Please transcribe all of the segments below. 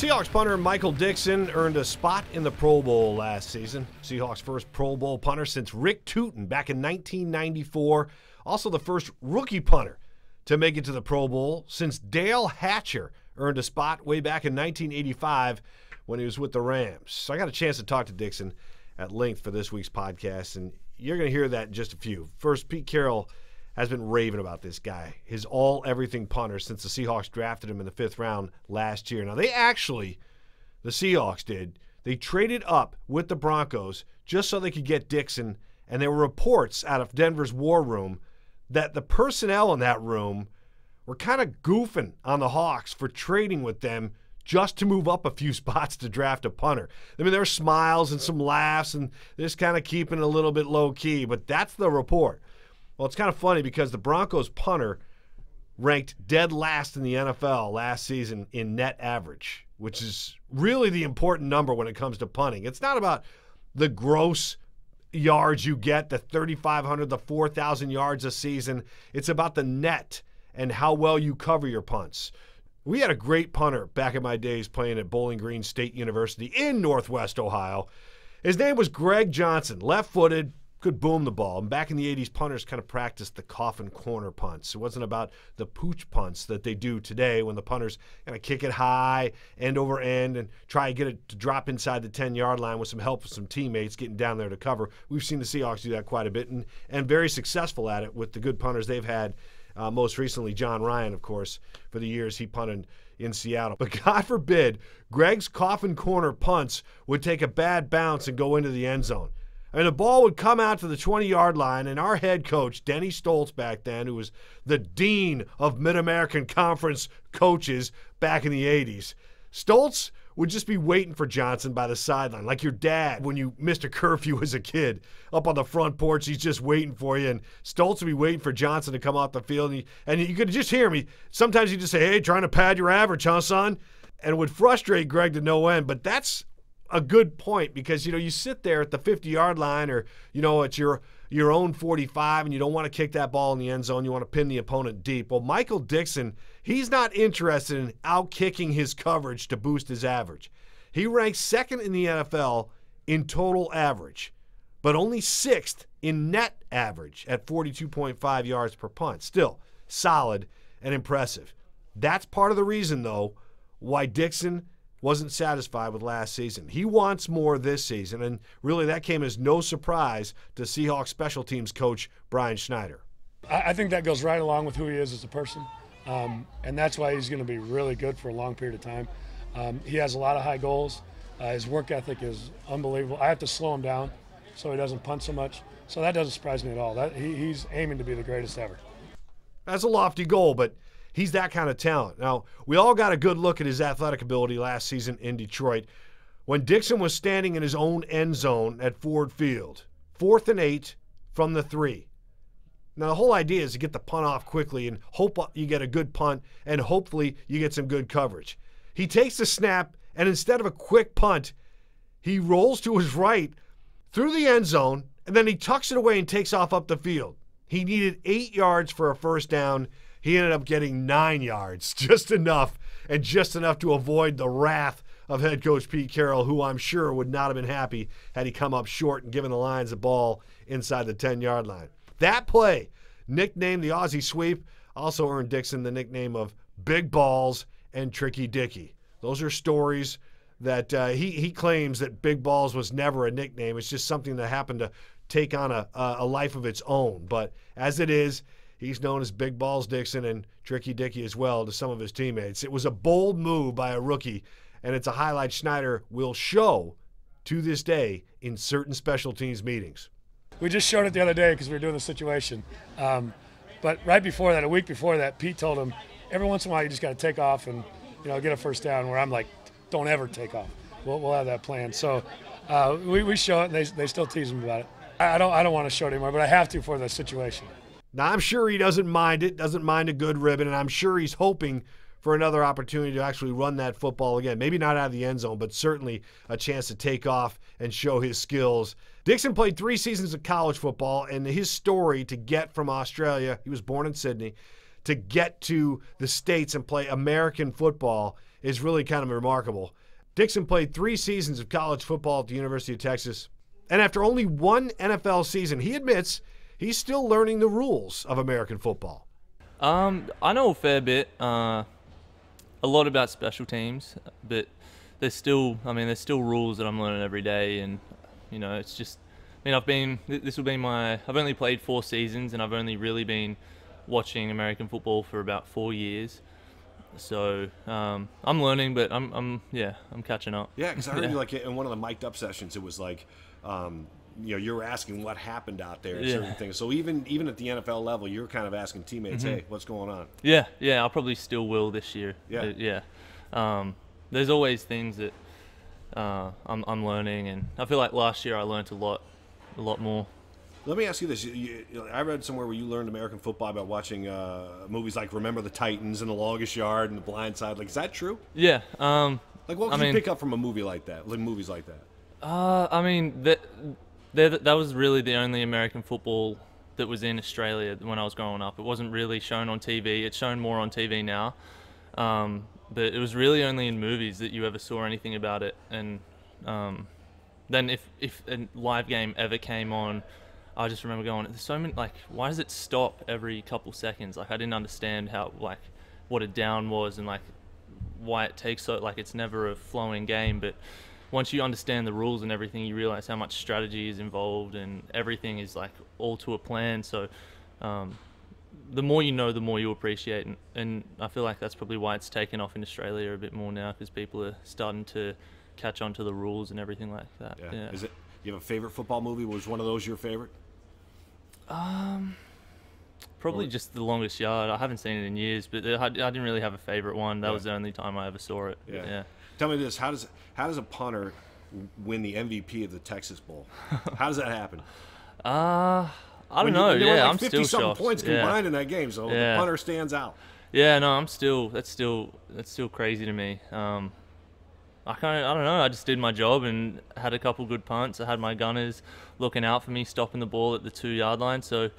Seahawks punter Michael Dickson earned a spot in the Pro Bowl last season. Seahawks' first Pro Bowl punter since Rick Tootin back in 1994. Also the first rookie punter to make it to the Pro Bowl since Dale Hatcher earned a spot way back in 1985 when he was with the Rams. So I got a chance to talk to Dickson at length for this week's podcast, and you're going to hear that in just a few. First, Pete Carroll has been raving about this guy, his all-everything punter since the Seahawks drafted him in the 5th round last year. Now, the Seahawks did, they traded up with the Broncos just so they could get Dickson, and there were reports out of Denver's war room that the personnel in that room were kind of goofing on the Hawks for trading with them just to move up a few spots to draft a punter. I mean, there were smiles and some laughs, and they're just kind of keeping it a little bit low-key, but that's the report. Well, it's kind of funny because the Broncos punter ranked dead last in the NFL last season in net average, which is really the important number when it comes to punting. It's not about the gross yards you get, the 3,500, the 4,000 yards a season. It's about the net and how well you cover your punts. We had a great punter back in my days playing at Bowling Green State University in Northwest Ohio. His name was Greg Johnson, left-footed, could boom the ball. And back in the 80s, punters kind of practiced the coffin corner punts. It wasn't about the pooch punts that they do today when the punters kind of kick it high, end over end, and try to get it to drop inside the 10-yard line with some help from some teammates getting down there to cover. We've seen the Seahawks do that quite a bit and very successful at it with the good punters they've had. Most recently, John Ryan, of course, for the years he punted in Seattle. But God forbid, Greg's coffin corner punts would take a bad bounce and go into the end zone. I mean, the ball would come out to the 20-yard line, and our head coach, Denny Stoltz back then, who was the dean of Mid-American Conference coaches back in the 80s, Stoltz would just be waiting for Johnson by the sideline, like your dad when you missed a curfew as a kid. Up on the front porch, he's just waiting for you, and Stoltz would be waiting for Johnson to come off the field, and you could just hear me. Sometimes he'd just say, "Hey, trying to pad your average, huh, son?" And it would frustrate Greg to no end, but that's a good point because, you sit there at the 50-yard line or, at your own 45 and you don't want to kick that ball in the end zone. You want to pin the opponent deep. Well, Michael Dickson, he's not interested in out-kicking his coverage to boost his average. He ranks 2nd in the NFL in total average, but only 6th in net average at 42.5 yards per punt. Still solid and impressive. That's part of the reason, though, why Dickson wasn't satisfied with last season. He wants more this season, and really that came as no surprise to Seahawks special teams coach Brian Schneider. I think that goes right along with who he is as a person, and that's why he's going to be really good for a long period of time. He has a lot of high goals. His work ethic is unbelievable. I have to slow him down so he doesn't punt so much, so that doesn't surprise me at all. He's aiming to be the greatest ever. That's a lofty goal, but he's that kind of talent. Now, we all got a good look at his athletic ability last season in Detroit when Dickson was standing in his own end zone at Ford Field, 4th and 8 from the 3. Now, the whole idea is to get the punt off quickly and hope you get a good punt and hopefully you get some good coverage. He takes the snap, and instead of a quick punt, he rolls to his right through the end zone, and then he tucks it away and takes off up the field. He needed 8 yards for a first down. He ended up getting 9 yards, just enough to avoid the wrath of head coach Pete Carroll, who I'm sure would not have been happy had he come up short and given the Lions the ball inside the 10-yard line. That play, nicknamed the Aussie Sweep, also earned Dickson the nickname of Big Balls and Tricky Dicky. Those are stories that he claims that Big Balls was never a nickname. It's just something that happened to take on a life of its own. But as it is, he's known as Big Balls Dickson and Tricky Dicky as well to some of his teammates. It was a bold move by a rookie, and it's a highlight Schneider will show to this day in certain special teams meetings. We just showed it the other day because we were doing the situation. But right before that, a week before that, Pete told him, every once in a while you just got to take off and get a first down, where I'm like, don't ever take off. We'll have that plan. So we show it, and they still tease him about it. I don't want to show it anymore, but I have to for the situation. Now, I'm sure he doesn't mind it, doesn't mind a good ribbon, and I'm sure he's hoping for another opportunity to actually run that football again. Maybe not out of the end zone, but certainly a chance to take off and show his skills. Dickson played 3 seasons of college football, and his story to get from Australia, he was born in Sydney, to get to the States and play American football is really kind of remarkable. Dickson played 3 seasons of college football at the University of Texas, and after only 1 NFL season, he admits he's still learning the rules of American football. I know a fair bit, a lot about special teams, but there's still rules that I'm learning every day, and it's just, I've only played 4 seasons, and I've only really been watching American football for about 4 years. So I'm learning, but I'm catching up. Yeah, because I heard you like in one of the mic'd up sessions, it was like, you were asking what happened out there and certain things. So even at the NFL level, you're kind of asking teammates, hey, what's going on? Yeah, I probably still will this year. Yeah. There's always things that I'm learning, and I feel like last year I learned a lot more. Let me ask you this. I read somewhere where you learned American football about watching movies like Remember the Titans and The Longest Yard and The Blind Side. Like, is that true? Yeah. Like, what can you pick up from a movie like that, like movies like that? That was really the only American football that was in Australia when I was growing up. It wasn't really shown on TV. It's shown more on TV now. But it was really only in movies that you ever saw anything about it. And then if a live game ever came on, I just remember going, there's so many, like, why does it stop every couple seconds? Like, I didn't understand what a down was, and like why it takes so, like, it's never a flowing game. But once you understand the rules and everything, you realize how much strategy is involved, and everything is like all to a plan. So the more you know, the more you appreciate, and I feel like that's probably why it's taken off in Australia a bit more now, because people are starting to catch on to the rules and everything like that. Yeah. Is it? You have a favorite football movie? Was one of those your favorite? Probably just The Longest Yard. I haven't seen it in years, but I didn't really have a favorite one. That was the only time I ever saw it. Yeah. Tell me this: how does a punter win the MVP of the Texas Bowl? How does that happen? I don't know. I'm still 50-something shocked. points combined in that game, so the punter stands out. Yeah, no, that's still crazy to me. I don't know. I just did my job and had a couple good punts. I had my gunners looking out for me, stopping the ball at the 2-yard line. So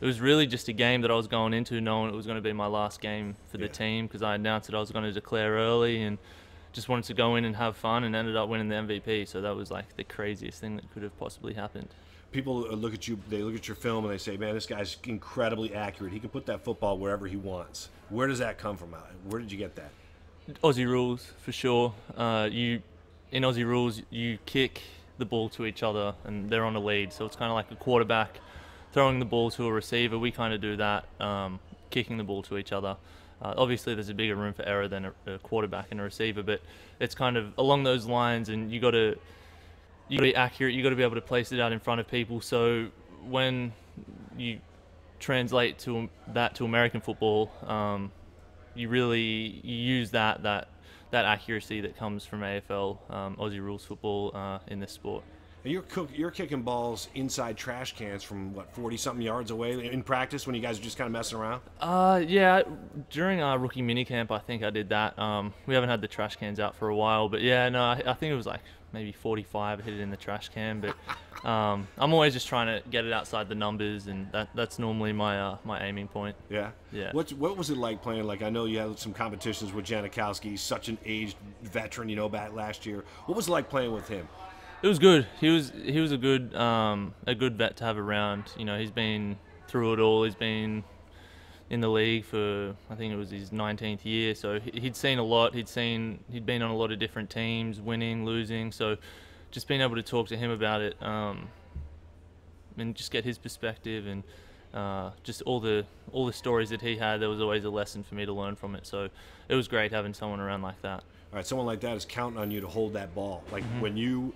it was really just a game that I was going into knowing it was going to be my last game for the team, because I announced that I was going to declare early and just wanted to go in and have fun, and ended up winning the MVP. So that was like the craziest thing that could have possibly happened. People look at you, they look at your film and they say, man, this guy's incredibly accurate. He can put that football wherever he wants. Where does that come from? Where did you get that? Aussie rules, for sure. In Aussie rules, you kick the ball to each other and they're on a lead. So it's kind of like a quarterback throwing the ball to a receiver. We kind of do that, kicking the ball to each other. Obviously, there's a bigger room for error than a quarterback and a receiver, but it's kind of along those lines, and you got to be accurate. You got to be able to place it out in front of people. So when you translate that to American football, you use that accuracy that comes from AFL, Aussie rules football, in this sport. And you're kicking balls inside trash cans from, what, 40-something yards away in practice when you guys are just kind of messing around? Yeah, during our rookie minicamp, I think I did that. We haven't had the trash cans out for a while, but yeah, no, I think it was like maybe 45. I hit it in the trash can, but I'm always just trying to get it outside the numbers, and that's normally my aiming point. Yeah. What was it like playing? Like, I know you had some competitions with Janikowski. He's such an aged veteran, back last year. What was it like playing with him? It was good. He was a good vet to have around. He's been through it all. He's been in the league for, I think it was his 19th year. So he'd seen a lot. He'd been on a lot of different teams, winning, losing. So just being able to talk to him about it, and just get his perspective, and just all the stories that he had, there was always a lesson for me to learn from it. So it was great having someone around like that. All right, someone like that is counting on you to hold that ball. Like, when you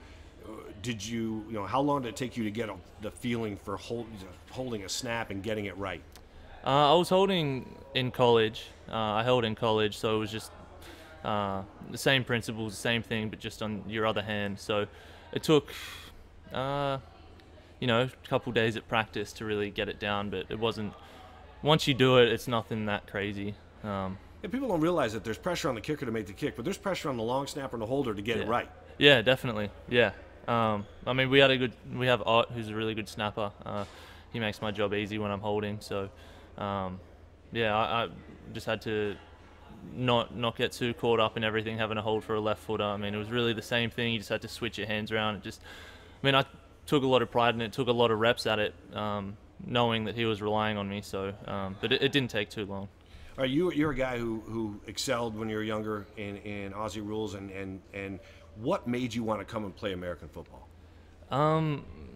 how long did it take you to get the feeling for holding a snap and getting it right? I was holding in college. I held in college, so it was just the same principles, the same thing, but just on your other hand. So it took, a couple days at practice to really get it down, but it wasn't. Once you do it, it's nothing that crazy. People don't realize that there's pressure on the kicker to make the kick, but there's pressure on the long snapper and the holder to get it right. Yeah, definitely. Yeah. We have Ott, who's a really good snapper. He makes my job easy when I'm holding. So, I just had to not get too caught up in everything having to hold for a left footer. I mean, it was really the same thing. You just had to switch your hands around. I took a lot of pride in it, took a lot of reps at it, knowing that he was relying on me. So, but it didn't take too long. All right, you're a guy who excelled when you were younger in Aussie rules, and what made you want to come and play American football?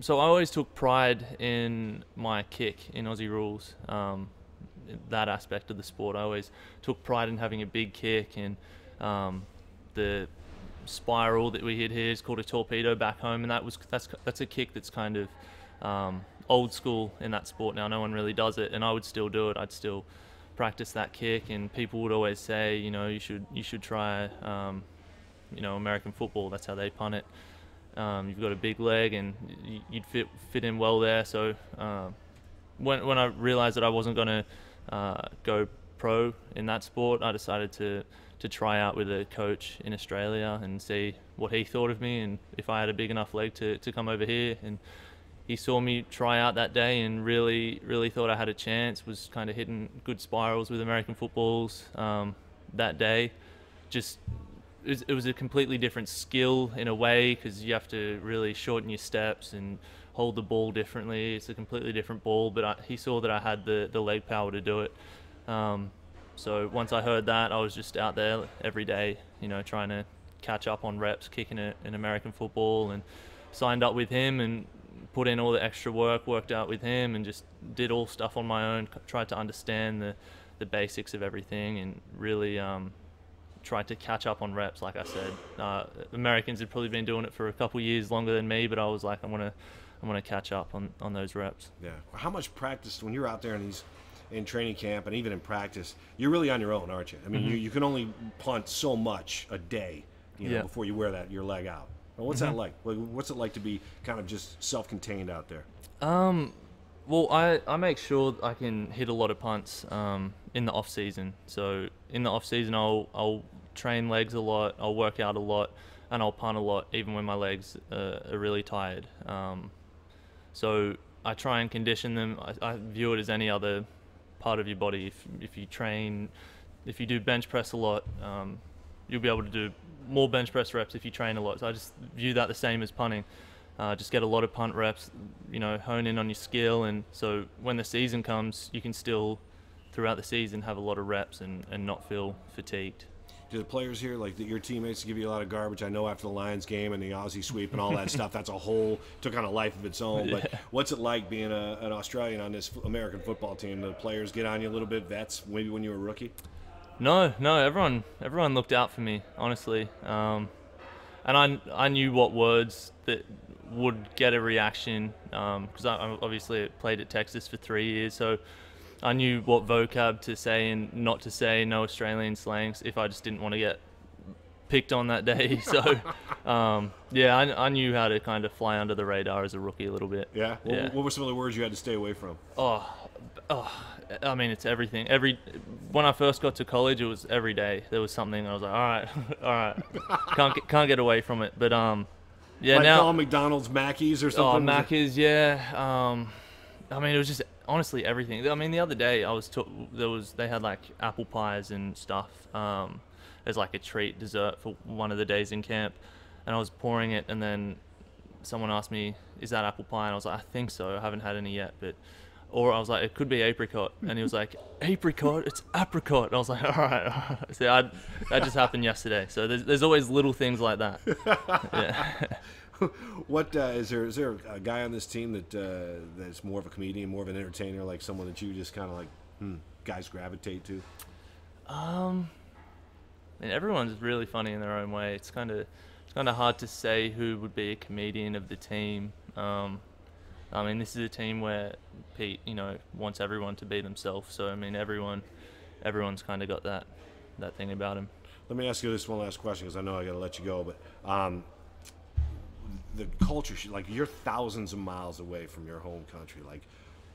So I always took pride in my kick in Aussie rules. That aspect of the sport, I always took pride in having a big kick, and the spiral that we hit here is called a torpedo back home, and that's a kick that's kind of old school in that sport now. No one really does it, and I would still do it. I'd still practice that kick, and people would always say, you should try American football. That's how they punt it. You've got a big leg, and you'd fit in well there. So when I realized that I wasn't going to go pro in that sport, I decided to try out with a coach in Australia and see what he thought of me and if I had a big enough leg to come over here. And he saw me try out that day and really thought I had a chance. Was kind of hitting good spirals with American footballs that day. It was a completely different skill in a way, because you have to really shorten your steps and hold the ball differently. It's a completely different ball, but he saw that I had the leg power to do it. So once I heard that, I was just out there every day, trying to catch up on reps, kicking it in American football, and signed up with him and put in all the extra work, worked out with him, and just did all stuff on my own, tried to understand the basics of everything, and really tried to catch up on reps. Like I said, Americans had probably been doing it for a couple years longer than me, but I was like, I'm gonna catch up on those reps. Yeah. How much practice when you're out there in training camp and even in practice? You're really on your own, aren't you? I mean, you can only punt so much a day, before you wear your leg out. Well, what's that like? What's it like to be kind of just self-contained out there? Well, I make sure I can hit a lot of punts in the off season. So in the off season, I'll train legs a lot, I'll work out a lot, and I'll punt a lot, even when my legs are really tired. So I try and condition them. I view it as any other part of your body. If you train, if you do bench press a lot, you'll be able to do more bench press reps if you train a lot. So I just view that the same as punting. Just get a lot of punt reps, hone in on your skill, and so when the season comes, you can still, throughout the season, have a lot of reps and not feel fatigued. Do the players here, like your teammates, give you a lot of garbage? I know after the Lions game and the Aussie sweep and all that stuff, that's took on a life of its own. Yeah. But what's it like being an Australian on this American football team? Do the players get on you a little bit, vets, maybe when you were a rookie? No, everyone looked out for me, honestly. And I knew what words that would get a reaction, because I obviously played at Texas for 3 years, so I knew what vocab to say and not to say, no Australian slangs, if I just didn't want to get picked on that day. So, I knew how to kind of fly under the radar as a rookie a little bit. Yeah? Yeah. What were some of the words you had to stay away from? I mean, it's everything. When I first got to college, it was every day. There was something. I was like, all right, can't get away from it. But like now call McDonald's Mackies or something. Mackies, yeah. I mean, it was just honestly everything. I mean, the other day they had like apple pies and stuff as like a treat dessert for one of the days in camp, and I was pouring it, and then someone asked me, "Is that apple pie?" And I was like, "I think so. I haven't had any yet, but." Or I was like, it could be apricot. And he was like, apricot? It's apricot. And I was like, all right. So that just happened yesterday. So there's always little things like that. Yeah. What is there a guy on this team that's more of a comedian, more of an entertainer, like someone that you just kind of like, guys gravitate to? I mean, everyone's really funny in their own way. It's kind of hard to say who would be a comedian of the team. I mean, this is a team where Pete, wants everyone to be themselves. So, I mean, everyone's kind of got that thing about him. Let me ask you this one last question, because I know I got to let you go. But the culture, like you're thousands of miles away from your home country.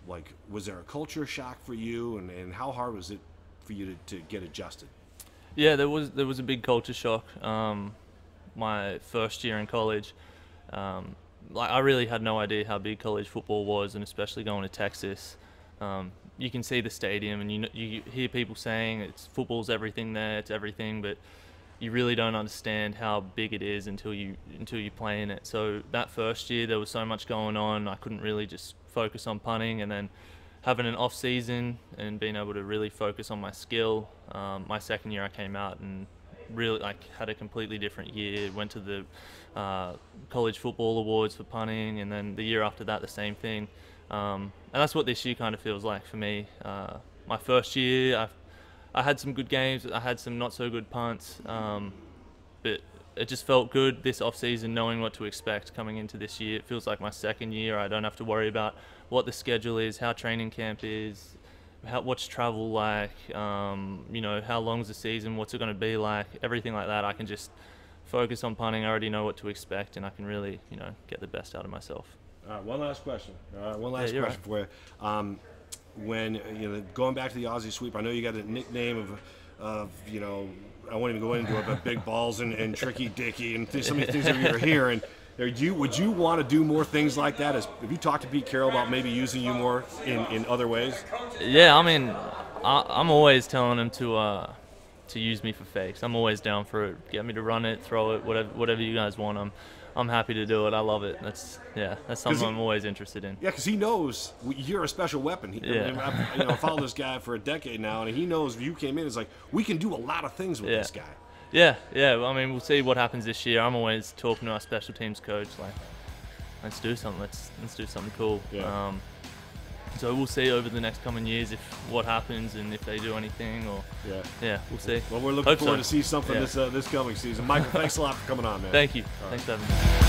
Like was there a culture shock for you, and how hard was it for you to get adjusted? Yeah, there was a big culture shock. My first year in college. I really had no idea how big college football was, and especially going to Texas. you can see the stadium, and you hear people saying football's everything there, it's everything, but you really don't understand how big it is until you play in it. So that first year there was so much going on, I couldn't really just focus on punting, and then having an off season and being able to really focus on my skill. My second year I came out and really had a completely different year. Went to the college football awards for punting, and then the year after that the same thing. And that's what this year kind of feels like for me. My first year I had some good games, I had some not so good punts, but it just felt good this off season knowing what to expect coming into this year. It feels like my second year. I don't have to worry about what the schedule is, how training camp is, what's travel like, how long's the season, what's it going to be like, everything like that. I can just focus on punting. I already know what to expect, and I can really, get the best out of myself. All right, one last question. For you. When going back to the Aussie sweep, I know you got a nickname of I won't even go into it, but Big Balls and Tricky Dicky and some of the things that you're hearing. Would you want to do more things like that? Have you talked to Pete Carroll about maybe using you more in other ways? Yeah, I mean, I'm always telling him to use me for fakes. I'm always down for it. Get me to run it, throw it, whatever you guys want. I'm happy to do it. I love it. That's something I'm always interested in. Yeah, because he knows you're a special weapon. I've followed this guy for a decade now, and he knows if you came in, it's like, we can do a lot of things with this guy. Yeah. I mean, we'll see what happens this year. I'm always talking to our special teams coach, like, let's do something. Let's do something cool. Yeah. So we'll see over the next coming years what happens and if they do anything, or we'll see. Well, we're looking forward to see something this coming season. Michael, thanks a lot for coming on, man. Thank you. All Thanks right. for having me.